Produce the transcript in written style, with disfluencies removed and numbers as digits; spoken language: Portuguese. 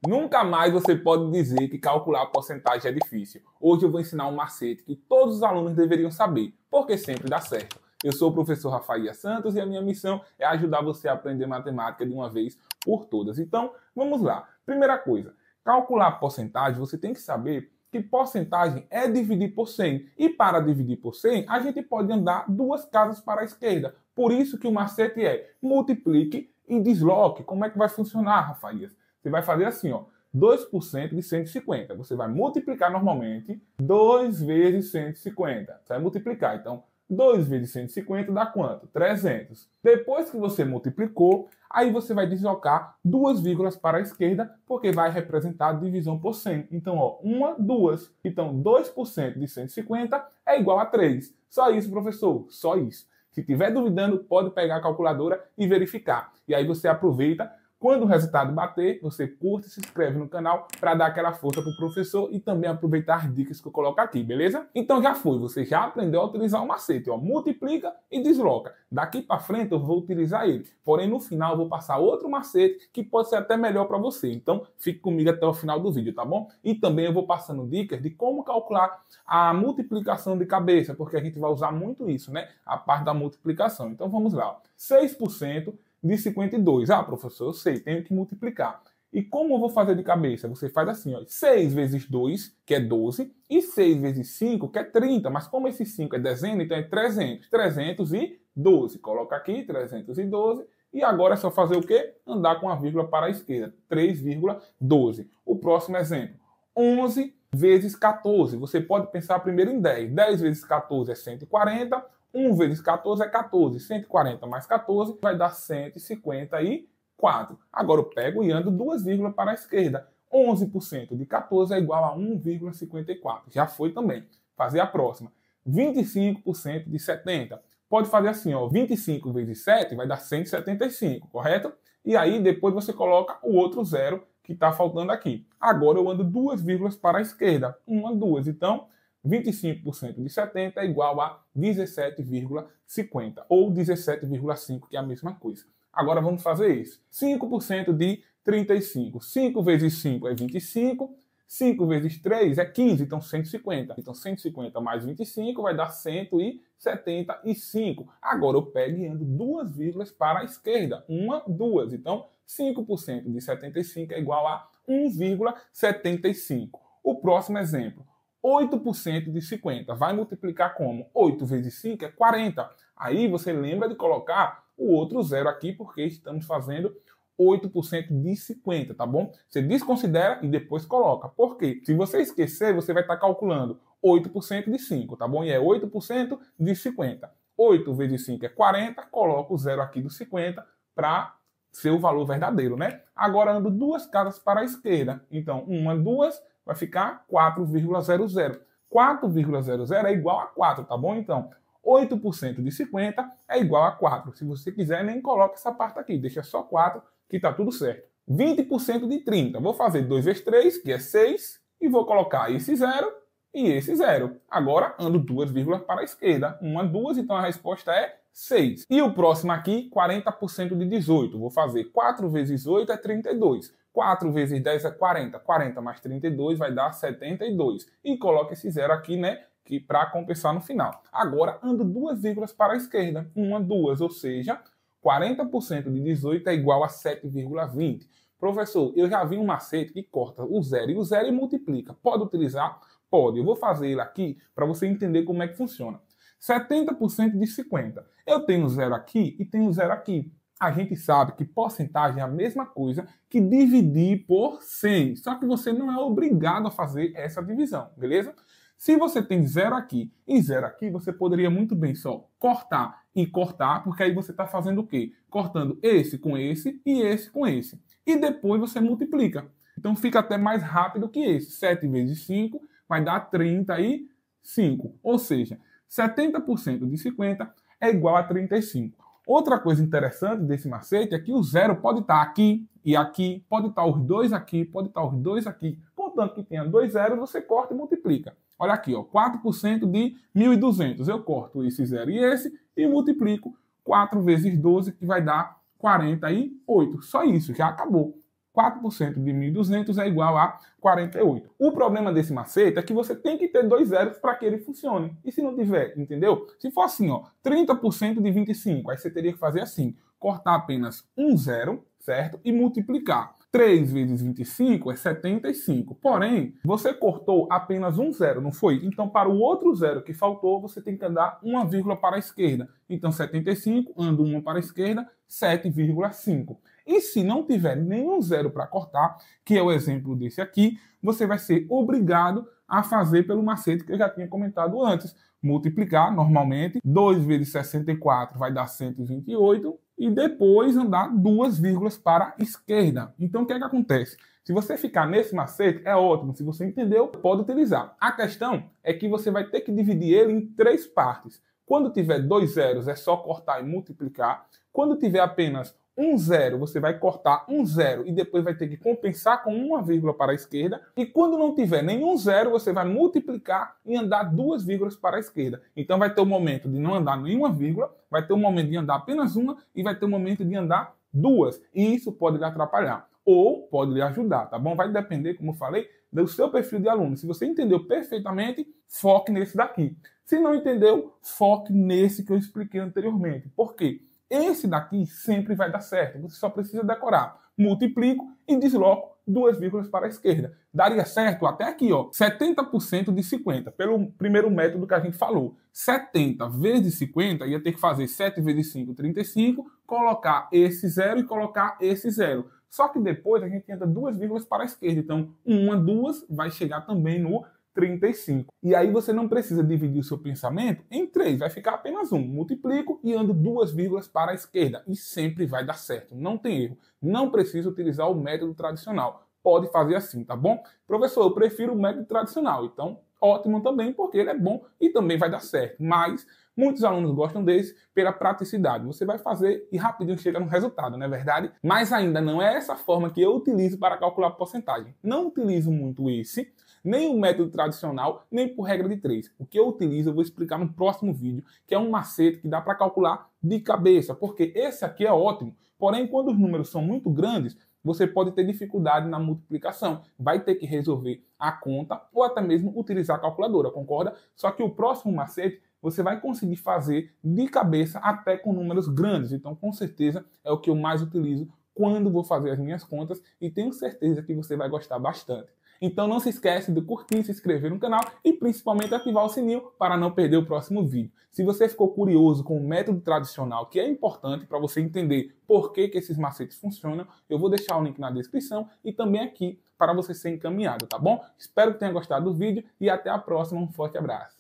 Nunca mais você pode dizer que calcular a porcentagem é difícil. Hoje eu vou ensinar um macete que todos os alunos deveriam saber, porque sempre dá certo. Eu sou o professor Rafael Santos e a minha missão é ajudar você a aprender matemática de uma vez por todas. Então, vamos lá. Primeira coisa, calcular a porcentagem, você tem que saber que porcentagem é dividir por 100. E para dividir por 100, a gente pode andar duas casas para a esquerda. Por isso que o macete é multiplique e desloque. Como é que vai funcionar, Rafael? Você vai fazer assim, ó, 2% de 150. Você vai multiplicar normalmente 2 vezes 150. Você vai multiplicar. Então, 2 vezes 150 dá quanto? 300. Depois que você multiplicou, aí você vai deslocar duas vírgulas para a esquerda, porque vai representar a divisão por 100. Então, ó, 1, 2. Então, 2% de 150 é igual a 3. Só isso, professor. Só isso. Se estiver duvidando, pode pegar a calculadora e verificar. E aí você aproveita. Quando o resultado bater, você curte e se inscreve no canal para dar aquela força para o professor e também aproveitar as dicas que eu coloco aqui, beleza? Então já foi, você já aprendeu a utilizar o macete, ó, multiplica e desloca. Daqui para frente eu vou utilizar ele, porém no final eu vou passar outro macete que pode ser até melhor para você. Então fique comigo até o final do vídeo, tá bom? E também eu vou passando dicas de como calcular a multiplicação de cabeça, porque a gente vai usar muito isso, né? A parte da multiplicação. Então vamos lá, ó. 6% de 52. Ah, professor, eu sei, tenho que multiplicar. E como eu vou fazer de cabeça? Você faz assim, ó, 6 vezes 2, que é 12, e 6 vezes 5, que é 30. Mas como esse 5 é dezena, então é 300. 312. Coloca aqui, 312. E agora é só fazer o quê? Andar com a vírgula para a esquerda. 3,12. O próximo exemplo. 11 vezes 14. Você pode pensar primeiro em 10. 10 vezes 14 é 140. 1 vezes 14 é 14. 140 mais 14 vai dar 154. Agora eu pego e ando duas vírgulas para a esquerda. 11% de 14 é igual a 1,54. Já foi também. Fazer a próxima. 25% de 70. Pode fazer assim, ó. 25 vezes 7 vai dar 175, correto? E aí depois você coloca o outro zero que está faltando aqui. Agora eu ando duas vírgulas para a esquerda. 1, 2. Então, 25% de 70 é igual a 17,50 ou 17,5, que é a mesma coisa. Agora vamos fazer isso. 5% de 35. 5 vezes 5 é 25. 5 vezes 3 é 15, então 150. Então 150 mais 25 vai dar 175. Agora eu pego e ando duas vírgulas para a esquerda. 1, 2. Então 5% de 75 é igual a 1,75. O próximo exemplo. 8% de 50. Vai multiplicar como? 8 vezes 5 é 40. Aí você lembra de colocar o outro zero aqui, porque estamos fazendo 8% de 50, tá bom? Você desconsidera e depois coloca. Por quê? Se você esquecer, você vai estar calculando 8% de 5, tá bom? E é 8% de 50. 8 vezes 5 é 40, coloca o zero aqui do 50 para ser o valor verdadeiro, né? Agora ando duas casas para a esquerda. Então, 1, 2... vai ficar 4,00. 4,00 é igual a 4, tá bom? Então, 8% de 50 é igual a 4. Se você quiser, nem coloca essa parte aqui. Deixa só 4, que tá tudo certo. 20% de 30. Vou fazer 2 vezes 3, que é 6. E vou colocar esse 0 e esse 0. Agora, ando duas vírgulas para a esquerda. 1, 2, então a resposta é 6. E o próximo aqui, 40% de 18. Vou fazer 4 vezes 8 é 32. 4 vezes 10 é 40. 40 mais 32 vai dar 72. E coloca esse zero aqui, né? Que para compensar no final. Agora, ando duas vírgulas para a esquerda. 1, 2, ou seja, 40% de 18 é igual a 7,20. Professor, eu já vi um macete que corta o zero e o zero e multiplica. Pode utilizar? Pode. Eu vou fazer ele aqui para você entender como é que funciona. 70% de 50. Eu tenho zero aqui e tenho zero aqui. A gente sabe que porcentagem é a mesma coisa que dividir por 100. Só que você não é obrigado a fazer essa divisão, beleza? Se você tem zero aqui e zero aqui, você poderia muito bem só cortar e cortar, porque aí você está fazendo o quê? Cortando esse com esse e esse com esse. E depois você multiplica. Então fica até mais rápido que esse. 7 vezes 5 vai dar 35. Ou seja, 70% de 50 é igual a 35. Outra coisa interessante desse macete é que o zero pode estar aqui e aqui, pode estar os dois aqui, pode estar os dois aqui. Contanto que tenha dois zeros, você corta e multiplica. Olha aqui, ó, 4% de 1.200. Eu corto esse zero e multiplico 4 vezes 12, que vai dar 48. Só isso, já acabou. 4% de 1.200 é igual a 48. O problema desse macete é que você tem que ter 2 zeros para que ele funcione. E se não tiver, entendeu? Se for assim, ó, 30% de 25, aí você teria que fazer assim, cortar apenas um zero, certo? E multiplicar. 3 vezes 25 é 75. Porém, você cortou apenas um zero, não foi? Então, para o outro zero que faltou, você tem que andar uma vírgula para a esquerda. Então, 75, ando uma para a esquerda, 7,5. E se não tiver nenhum zero para cortar, que é o exemplo desse aqui, você vai ser obrigado a fazer pelo macete que eu já tinha comentado antes. Multiplicar, normalmente, 2 vezes 64 vai dar 128, e depois andar 2 vírgulas para a esquerda. Então, o que é que acontece? Se você ficar nesse macete, é ótimo. Se você entendeu, pode utilizar. A questão é que você vai ter que dividir ele em 3 partes. Quando tiver 2 zeros, é só cortar e multiplicar. Quando tiver apenas um zero, você vai cortar um zero e depois vai ter que compensar com uma vírgula para a esquerda. E quando não tiver nenhum zero, você vai multiplicar e andar 2 vírgulas para a esquerda. Então vai ter o momento de não andar nenhuma vírgula, vai ter o momento de andar apenas uma e vai ter o momento de andar 2. E isso pode lhe atrapalhar ou pode lhe ajudar, tá bom? Vai depender, como eu falei, do seu perfil de aluno. Se você entendeu perfeitamente, foque nesse daqui. Se não entendeu, foque nesse que eu expliquei anteriormente. Por quê? Esse daqui sempre vai dar certo. Você só precisa decorar. Multiplico e desloco 2 vírgulas para a esquerda. Daria certo até aqui, ó, 70% de 50, pelo primeiro método que a gente falou. 70 vezes 50, ia ter que fazer 7 vezes 5, 35, colocar esse zero e colocar esse zero. Só que depois a gente entra 2 vírgulas para a esquerda. Então, uma, 2 vai chegar também no 35. E aí você não precisa dividir o seu pensamento em 3, vai ficar apenas 1. Multiplico e ando 2 vírgulas para a esquerda. E sempre vai dar certo, não tem erro. Não precisa utilizar o método tradicional. Pode fazer assim, tá bom? Professor, eu prefiro o método tradicional. Então, ótimo também, porque ele é bom e também vai dar certo. Mas muitos alunos gostam desse pela praticidade. Você vai fazer e rapidinho chega no resultado, não é verdade? Mas ainda não é essa forma que eu utilizo para calcular a porcentagem. Não utilizo muito esse, nem o método tradicional, nem por regra de 3. O que eu utilizo eu vou explicar no próximo vídeo, que é um macete que dá para calcular de cabeça, porque esse aqui é ótimo. Porém, quando os números são muito grandes, você pode ter dificuldade na multiplicação. Vai ter que resolver a conta ou até mesmo utilizar a calculadora, concorda? Só que o próximo macete você vai conseguir fazer de cabeça até com números grandes. Então, com certeza, é o que eu mais utilizo quando vou fazer as minhas contas e tenho certeza que você vai gostar bastante. Então não se esquece de curtir, se inscrever no canal e principalmente ativar o sininho para não perder o próximo vídeo. Se você ficou curioso com o método tradicional, que é importante para você entender por que esses macetes funcionam, eu vou deixar o link na descrição e também aqui para você ser encaminhado, tá bom? Espero que tenha gostado do vídeo e até a próxima. Um forte abraço.